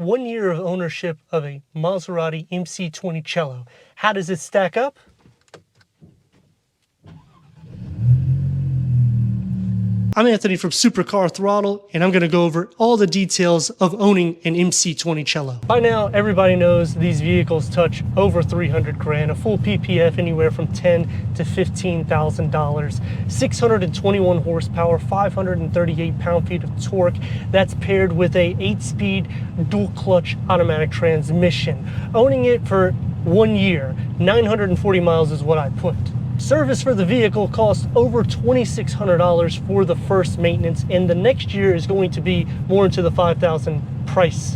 1 year of ownership of a Maserati MC20 Cielo. How does it stack up? I'm Anthony from Supercar Throttle, and I'm going to go over all the details of owning an MC20 Cielo. By now, everybody knows these vehicles touch over 300 grand, a full PPF anywhere from $10,000 to $15,000, 621 horsepower, 538 pound-feet of torque. That's paired with a 8-speed dual-clutch automatic transmission. Owning it for 1 year, 940 miles is what I put. Service for the vehicle costs over $2,600 for the first maintenance, and the next year is going to be more into the $5,000 price.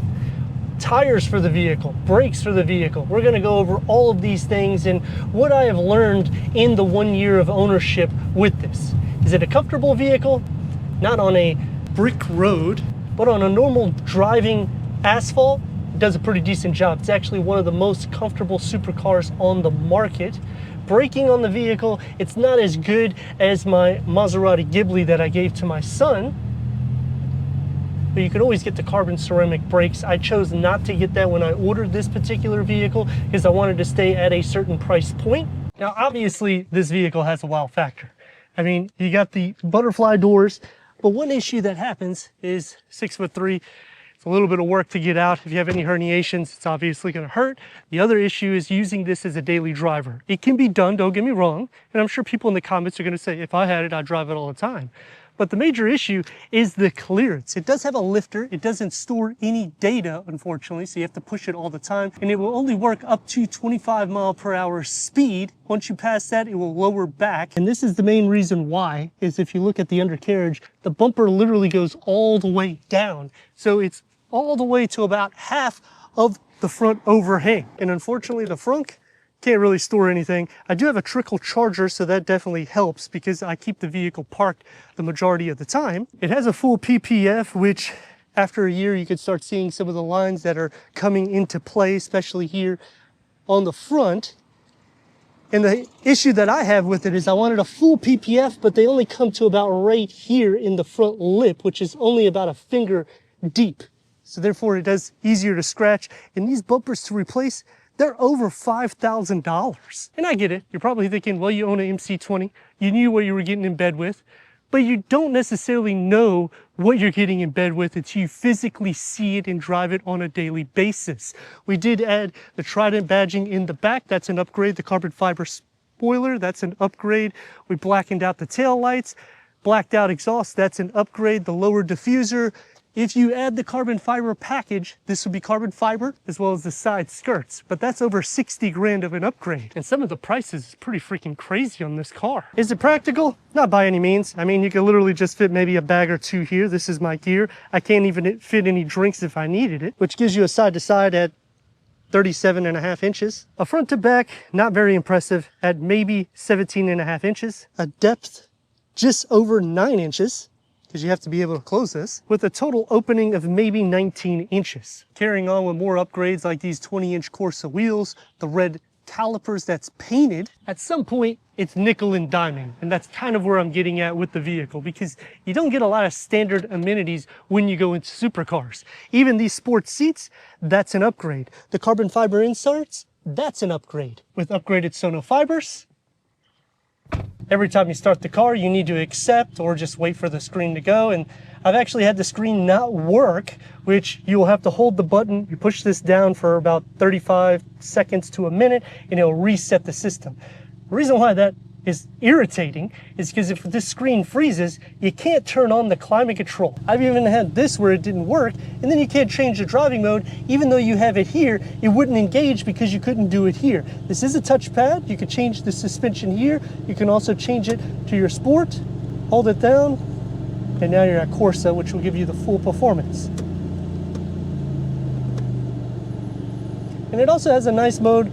Tires for the vehicle, brakes for the vehicle. We're going to go over all of these things and what I have learned in the 1 year of ownership with this. Is it a comfortable vehicle? Not on a brick road, but on a normal driving asphalt, it does a pretty decent job. It's actually one of the most comfortable supercars on the market. Braking on the vehicle, it's not as good as my Maserati Ghibli that I gave to my son, but you could always get the carbon ceramic brakes. I chose not to get that when I ordered this particular vehicle because I wanted to stay at a certain price point. Now, obviously, this vehicle has a wow factor. I mean, you got the butterfly doors, but one issue that happens is 6'3". It's a little bit of work to get out. If you have any herniations, it's obviously going to hurt. The other issue is using this as a daily driver. It can be done, don't get me wrong, and I'm sure people in the comments are going to say, if I had it, I'd drive it all the time. But the major issue is the clearance. It does have a lifter. It doesn't store any data, unfortunately, so you have to push it all the time, and it will only work up to 25 mile per hour speed. Once you pass that, it will lower back, and this is the main reason why, is if you look at the undercarriage, the bumper literally goes all the way down. So it's all the way to about half of the front overhang. And unfortunately, the front can't really store anything. I do have a trickle charger, so that definitely helps because I keep the vehicle parked the majority of the time. It has a full PPF, which after a year, you could start seeing some of the lines that are coming into play, especially here on the front. And the issue that I have with it is I wanted a full PPF, but they only come to about right here in the front lip, which is only about a finger deep. So therefore it does easier to scratch. And these bumpers to replace, they're over $5,000. And I get it. You're probably thinking, well, you own an MC20. You knew what you were getting in bed with, but you don't necessarily know what you're getting in bed with until you physically see it and drive it on a daily basis. We did add the Trident badging in the back. That's an upgrade. The carbon fiber spoiler, that's an upgrade. We blackened out the tail lights, blacked out exhaust. That's an upgrade. The lower diffuser. If you add the carbon fiber package, this would be carbon fiber as well as the side skirts, but that's over 60 grand of an upgrade. And some of the prices is pretty freaking crazy on this car. Is it practical? Not by any means. I mean, you could literally just fit maybe a bag or two here. This is my gear. I can't even fit any drinks if I needed it, which gives you a side to side at 37.5 inches. A front to back, not very impressive at maybe 17.5 inches. A depth just over 9 inches. Because you have to be able to close this, with a total opening of maybe 19 inches. Carrying on with more upgrades like these 20-inch Corsa wheels, the red calipers that's painted. At some point, it's nickel and diming, and that's kind of where I'm getting at with the vehicle, because you don't get a lot of standard amenities when you go into supercars. Even these sports seats, that's an upgrade. The carbon fiber inserts, that's an upgrade. With upgraded sono fibers, every time you start the car, you need to accept or just wait for the screen to go. And I've actually had the screen not work, which you will have to hold the button. You push this down for about 35 seconds to a minute, and it'll reset the system. The reason why that is irritating is because if this screen freezes, you can't turn on the climate control. I've even had this where it didn't work, and then you can't change the driving mode. Even though you have it here, it wouldn't engage because you couldn't do it here. This is a touchpad. You could change the suspension here. You can also change it to your sport. Hold it down, and now you're at Corsa, which will give you the full performance. And it also has a nice mode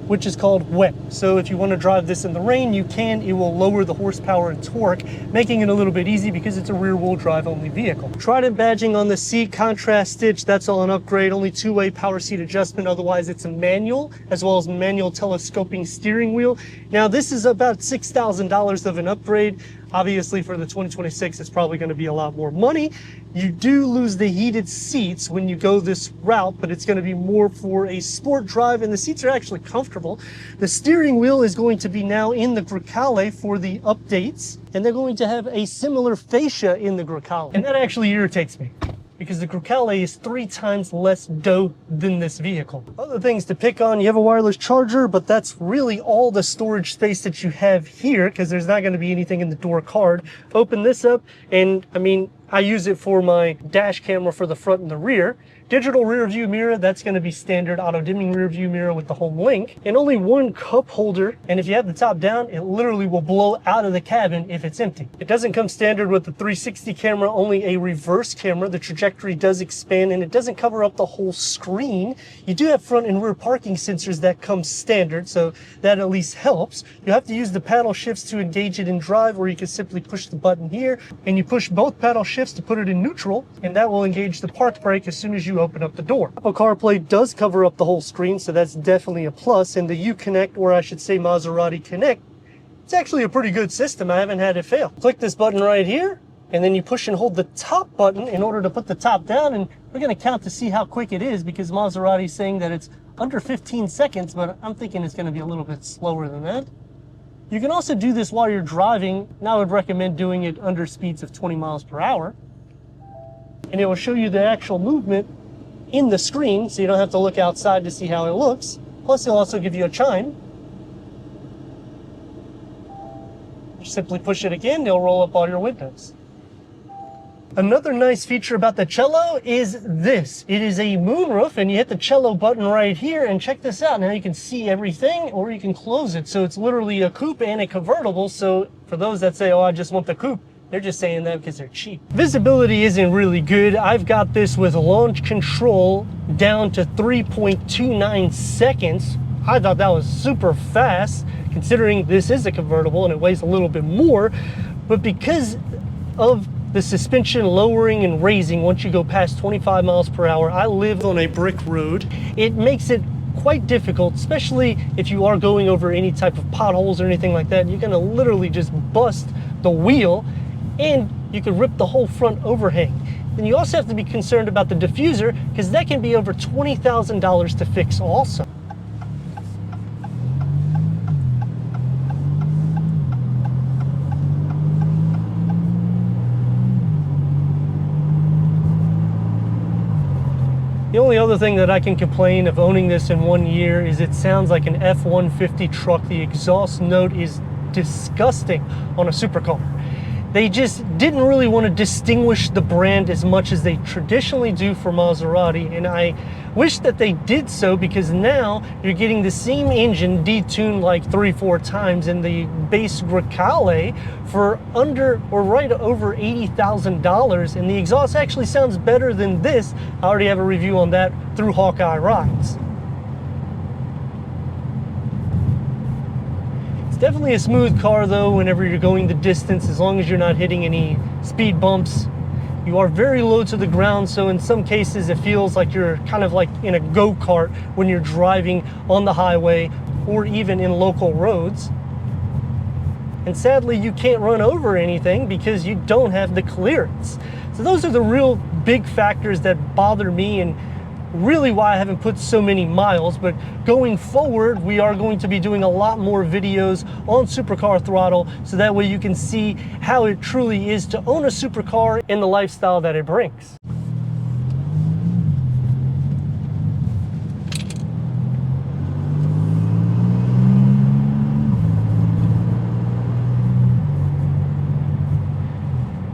which is called wet. So if you want to drive this in the rain, you can. It will lower the horsepower and torque, making it a little bit easy because it's a rear-wheel drive only vehicle. Trident badging on the seat, contrast stitch, that's all an upgrade. Only two-way power seat adjustment, otherwise it's a manual, as well as manual telescoping steering wheel. Now this is about $6,000 of an upgrade. Obviously for the 2026, it's probably going to be a lot more money. You do lose the heated seats when you go this route, but it's going to be more for a sport drive, and the seats are actually comfortable. The steering wheel is going to be now in the Practicality for the updates, and they're going to have a similar fascia in the Practicality. And that actually irritates me, because the Practicality is 3 times less dough than this vehicle. Other things to pick on, you have a wireless charger, but that's really all the storage space that you have here, because there's not going to be anything in the door card. Open this up, and I mean, I use it for my dash camera for the front and the rear. Digital rear view mirror, that's going to be standard auto dimming rear view mirror with the home link, and only one cup holder. And if you have the top down, it literally will blow out of the cabin if it's empty. It doesn't come standard with the 360 camera, only a reverse camera. The trajectory does expand, and it doesn't cover up the whole screen. You do have front and rear parking sensors that come standard, so that at least helps. You have to use the paddle shifts to engage it in drive, or you can simply push the button here, and you push both paddle shifts to put it in neutral, and that will engage the park brake as soon as you open up the door. Apple CarPlay does cover up the whole screen, so that's definitely a plus. And the Uconnect, or I should say Maserati Connect, it's actually a pretty good system. I haven't had it fail. Click this button right here, and then you push and hold the top button in order to put the top down, and we're going to count to see how quick it is, because Maserati's saying that it's under 15 seconds, but I'm thinking it's going to be a little bit slower than that. You can also do this while you're driving, and I would recommend doing it under speeds of 20 miles per hour. And it will show you the actual movement in the screen, so you don't have to look outside to see how it looks. Plus, it'll also give you a chime. Just simply push it again, it'll roll up all your windows. Another nice feature about the Cielo is this. It is a moonroof, and you hit the Cielo button right here, and check this out. Now you can see everything, or you can close it. So it's literally a coupe and a convertible. So for those that say, oh, I just want the coupe, they're just saying that because they're cheap. Visibility isn't really good. I've got this with launch control down to 3.29 seconds. I thought that was super fast, considering this is a convertible and it weighs a little bit more. But because of the suspension lowering and raising once you go past 25 miles per hour, I live on a brick road. It makes it quite difficult, especially if you are going over any type of potholes or anything like that. You're gonna literally just bust the wheel, and you could rip the whole front overhang. Then you also have to be concerned about the diffuser, because that can be over $20,000 to fix also. The only other thing that I can complain of owning this in 1 year is it sounds like an F-150 truck. The exhaust note is disgusting on a supercar. They just didn't really want to distinguish the brand as much as they traditionally do for Maserati, and I wish that they did so, because now you're getting the same engine detuned like 3-4 times in the base Practicality for under or right over $80,000, and the exhaust actually sounds better than this. I already have a review on that through Hawkeye Rides. It's definitely a smooth car though whenever you're going the distance, as long as you're not hitting any speed bumps. You are very low to the ground, so in some cases it feels like you're kind of like in a go-kart when you're driving on the highway or even in local roads. And sadly, you can't run over anything because you don't have the clearance. So those are the real big factors that bother me, and really why I haven't put so many miles. But going forward, we are going to be doing a lot more videos on Supercar Throttle, so that way you can see how it truly is to own a supercar and the lifestyle that it brings.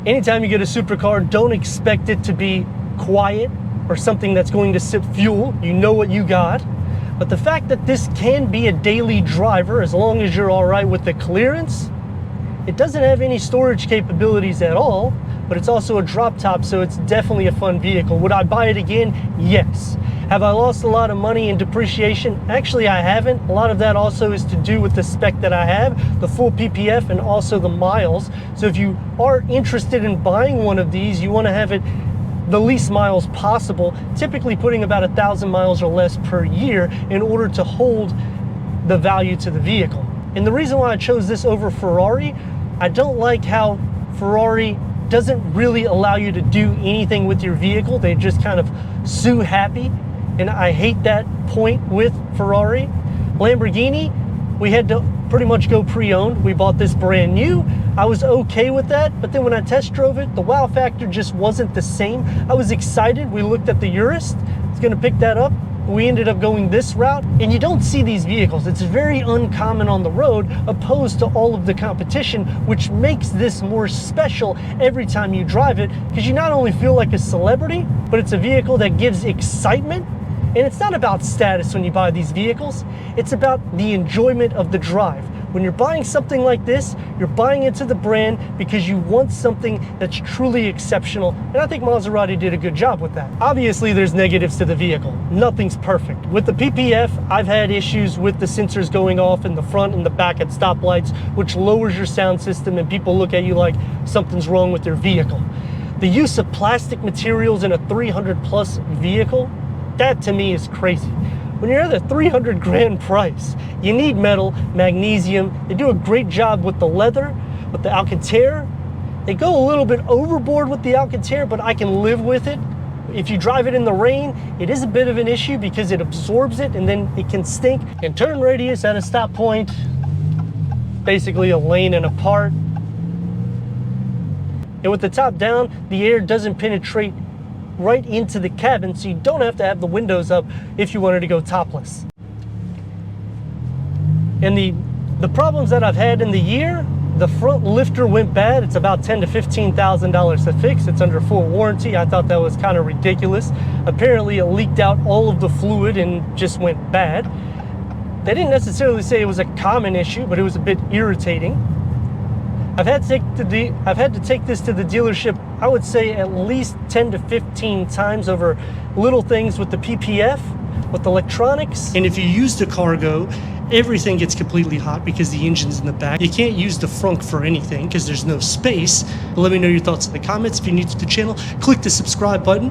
Anytime you get a supercar, don't expect it to be quiet or something that's going to sip fuel. You know what you got. But the fact that this can be a daily driver, as long as you're all right with the clearance, it doesn't have any storage capabilities at all, but it's also a drop top, so it's definitely a fun vehicle. Would I buy it again? Yes. Have I lost a lot of money in depreciation? Actually, I haven't. A lot of that also is to do with the spec that I have, the full PPF, and also the miles. So if you are interested in buying one of these, you want to have it the least miles possible, typically putting about 1,000 miles or less per year in order to hold the value to the vehicle. And the reason why I chose this over Ferrari, I don't like how Ferrari doesn't really allow you to do anything with your vehicle. They just kind of sue happy, and I hate that point with Ferrari. Lamborghini, we had to pretty much go pre-owned. We bought this brand new. I was okay with that, but then when I test drove it, the wow factor just wasn't the same. I was excited. We looked at the Urus. It's gonna pick that up. We ended up going this route, and you don't see these vehicles. It's very uncommon on the road opposed to all of the competition, which makes this more special every time you drive it, because you not only feel like a celebrity, but it's a vehicle that gives excitement. And it's not about status when you buy these vehicles. It's about the enjoyment of the drive. When you're buying something like this, you're buying into the brand because you want something that's truly exceptional. And I think Maserati did a good job with that. Obviously, there's negatives to the vehicle. Nothing's perfect. With the PPF, I've had issues with the sensors going off in the front and the back at stoplights, which lowers your sound system, and people look at you like something's wrong with their vehicle. The use of plastic materials in a 300 plus vehicle, that to me is crazy. When you're at a 300 grand price, you need metal, magnesium. They do a great job with the leather, with the Alcantara. They go a little bit overboard with the Alcantara, but I can live with it. If you drive it in the rain, it is a bit of an issue because it absorbs it and then it can stink. And turn radius at a stop point, basically a lane and apart. And with the top down, the air doesn't penetrate right into the cabin, so you don't have to have the windows up if you wanted to go topless. And the problems that I've had in the year, the front lifter went bad. It's about $10,000 to $15,000 to fix. It's under full warranty. I thought that was kind of ridiculous. Apparently it leaked out all of the fluid and just went bad. They didn't necessarily say it was a common issue, but it was a bit irritating. I've had to take this to the dealership, I would say at least 10 to 15 times over little things with the PPF, with electronics. And if you use the cargo, everything gets completely hot because the engine's in the back. You can't use the frunk for anything because there's no space. But let me know your thoughts in the comments. If you're new to the channel, click the subscribe button.